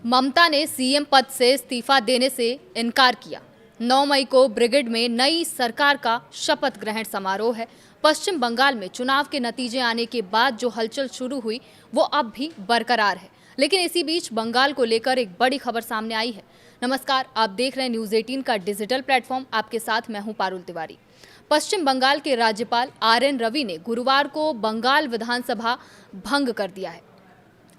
ममता ने सीएम पद से इस्तीफा देने से इनकार किया। 9 मई को ब्रिगेड में नई सरकार का शपथ ग्रहण समारोह है। पश्चिम बंगाल में चुनाव के नतीजे आने के बाद जो हलचल शुरू हुई वो अब भी बरकरार है, लेकिन इसी बीच बंगाल को लेकर एक बड़ी खबर सामने आई है। नमस्कार, आप देख रहे हैं न्यूज़ 18 का डिजिटल प्लेटफॉर्म। आपके साथ मैं हूं पारुल तिवारी। पश्चिम बंगाल के राज्यपाल आरएन रवि ने गुरुवार को बंगाल विधानसभा भंग कर दिया है।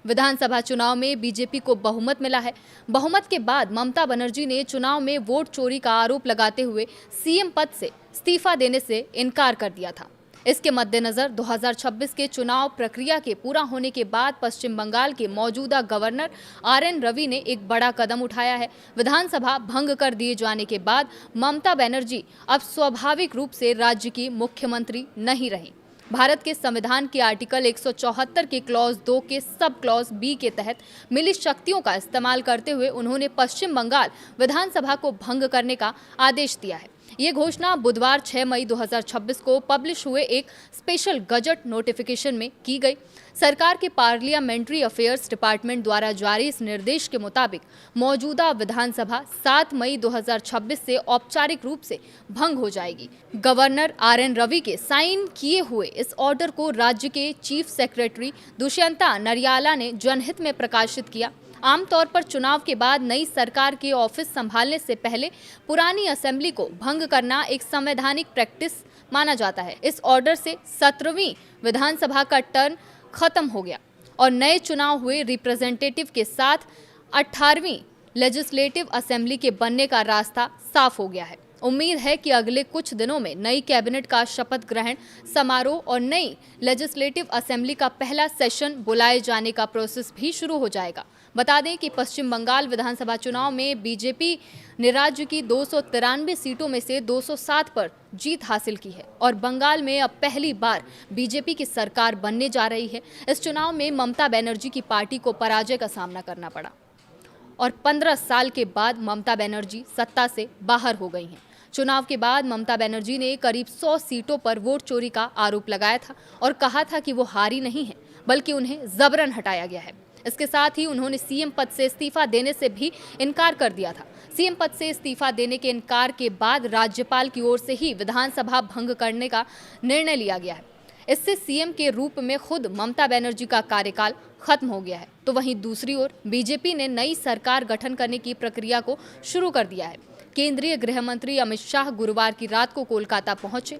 विधानसभा चुनाव में बीजेपी को बहुमत मिला है। बहुमत के बाद ममता बनर्जी ने चुनाव में वोट चोरी का आरोप लगाते हुए सीएम पद से इस्तीफा देने से इनकार कर दिया था। इसके मद्देनजर 2026 के चुनाव प्रक्रिया के पूरा होने के बाद पश्चिम बंगाल के मौजूदा गवर्नर आरएन रवि ने एक बड़ा कदम उठाया है। विधानसभा भंग कर दिए जाने के बाद ममता बनर्जी अब स्वाभाविक रूप से राज्य की मुख्यमंत्री नहीं रही। भारत के संविधान के आर्टिकल 174 के क्लॉज 2 के सब क्लॉज बी के तहत मिली शक्तियों का इस्तेमाल करते हुए उन्होंने पश्चिम बंगाल विधानसभा को भंग करने का आदेश दिया है। ये घोषणा बुधवार 6 मई 2026 को पब्लिश हुए एक स्पेशल गजट नोटिफिकेशन में की गई। सरकार के पार्लियामेंट्री अफेयर्स डिपार्टमेंट द्वारा जारी इस निर्देश के मुताबिक मौजूदा विधानसभा 7 मई 2026 से औपचारिक रूप से भंग हो जाएगी। गवर्नर आरएन रवि के साइन किए हुए इस ऑर्डर को राज्य के चीफ सेक्रेटरी दुष्यंता नरियाला ने जनहित में प्रकाशित किया। आमतौर पर चुनाव के बाद नई सरकार के ऑफिस संभालने से पहले पुरानी असेंबली को भंग करना एक संवैधानिक प्रैक्टिस माना जाता है। इस ऑर्डर से 17वीं विधानसभा का टर्न खत्म हो गया और नए चुनाव हुए रिप्रेजेंटेटिव के साथ 18वीं लेजिस्लेटिव असेंबली के बनने का रास्ता साफ हो गया है। उम्मीद है कि अगले कुछ दिनों में नई कैबिनेट का शपथ ग्रहण समारोह और नई लेजिस्लेटिव असेंबली का पहला सेशन बुलाए जाने का प्रोसेस भी शुरू हो जाएगा। बता दें कि पश्चिम बंगाल विधानसभा चुनाव में बीजेपी ने राज्य की 293 सीटों में से 207 पर जीत हासिल की है और बंगाल में अब पहली बार बीजेपी की सरकार बनने जा रही है। इस चुनाव में ममता बनर्जी की पार्टी को पराजय का सामना करना पड़ा और 15 साल के बाद ममता बनर्जी सत्ता से बाहर हो गई हैं। चुनाव के बाद ममता बनर्जी ने करीब 100 सीटों पर वोट चोरी का आरोप लगाया था और कहा था कि वो हारी नहीं है बल्कि उन्हें जबरन हटाया गया है। इसके साथ ही उन्होंने सीएम पद से इस्तीफा देने से भी इनकार कर दिया था। सीएम पद से इस्तीफा देने के इनकार के बाद राज्यपाल की ओर से ही विधानसभा भंग करने का निर्णय लिया गया है। इससे सीएम के रूप में खुद ममता बनर्जी का कार्यकाल खत्म हो गया है। तो वहीं दूसरी ओर बीजेपी ने नई सरकार गठन करने की प्रक्रिया को शुरू कर दिया है। केंद्रीय गृह मंत्री अमित शाह गुरुवार की रात को कोलकाता पहुंचे।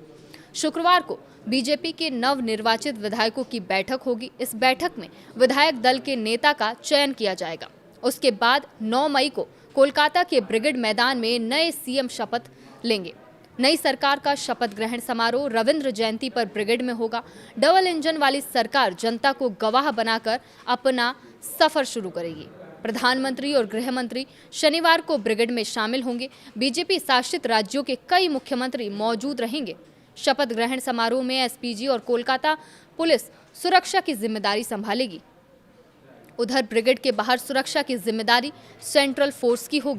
शुक्रवार को बीजेपी के नवनिर्वाचित विधायकों की बैठक होगी। इस बैठक में विधायक दल के नेता का चयन किया जाएगा। उसके बाद 9 मई को कोलकाता के ब्रिगेड मैदान में नए सीएम शपथ लेंगे। नई सरकार का शपथ ग्रहण समारोह रविंद्र जयंती पर ब्रिगेड में होगा। डबल इंजन वाली सरकार जनता को गवाह बनाकर अपना सफर शुरू करेगी। प्रधानमंत्री और गृह मंत्री शनिवार को ब्रिगेड में शामिल होंगे। बीजेपी शासित राज्यों के कई मुख्यमंत्री मौजूद रहेंगे। शपथ ग्रहण समारोह में एसपीजी और कोलकाता पुलिस सुरक्षा की जिम्मेदारी संभालेगी। उधर ब्रिगेड के बाहर सुरक्षा की जिम्मेदारी सेंट्रल फोर्स की होगी।